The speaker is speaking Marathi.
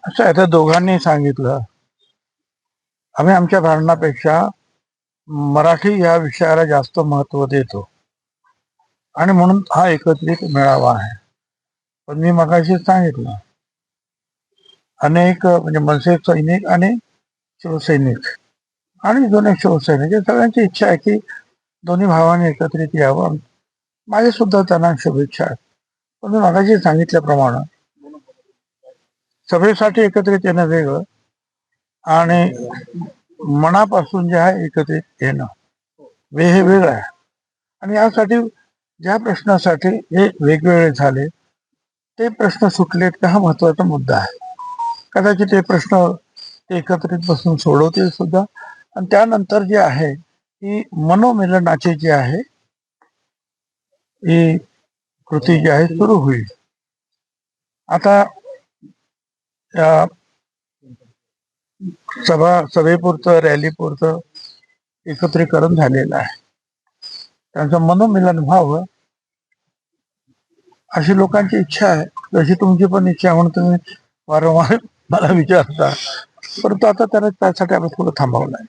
असं आहे, त्या दोघांनी सांगितलं आम्ही आमच्या भांडणापेक्षा मराठी या विषयाला जास्त महत्व देतो आणि म्हणून हा एकत्रित मेळावा आहे. पण मी मगाशी सांगितलं अनेक म्हणजे मनसे सैनिक आणि शिवसैनिक आणि दोन्ही शिवसैनिक या सगळ्यांची इच्छा आहे की दोन्ही भावांनी एकत्रित यावं. माझे सुद्धा त्यांना शुभेच्छा आहेत. पण मी मगाशी सांगितल्याप्रमाणे सभेसाठी एकत्रित येणं वेगळं आणि मनापासून जे आहे एकत्रित येणं हे वेगळं आहे. आणि यासाठी ज्या प्रश्नासाठी हे वेगवेगळे झाले ते प्रश्न सुटलेत का हा महत्वाचा मुद्दा आहे. कदाचित ते प्रश्न ते एकत्रित बसून सोडवतील सुद्धा. आणि त्यानंतर जे आहे की मनोमिलनाची जी आहे ही कृती जी आहे सुरू होईल. आता सभेपुरतं रॅलीपुरतं एकत्रीकरण झालेलं आहे. त्यांचं मनोमिलन व्हावं अशी लोकांची इच्छा आहे. जशी तुमची पण इच्छा आहे म्हणून तुम्ही वारंवार मला विचारता. परंतु आता त्यासाठी आपण थोडं थांबवलं आहे.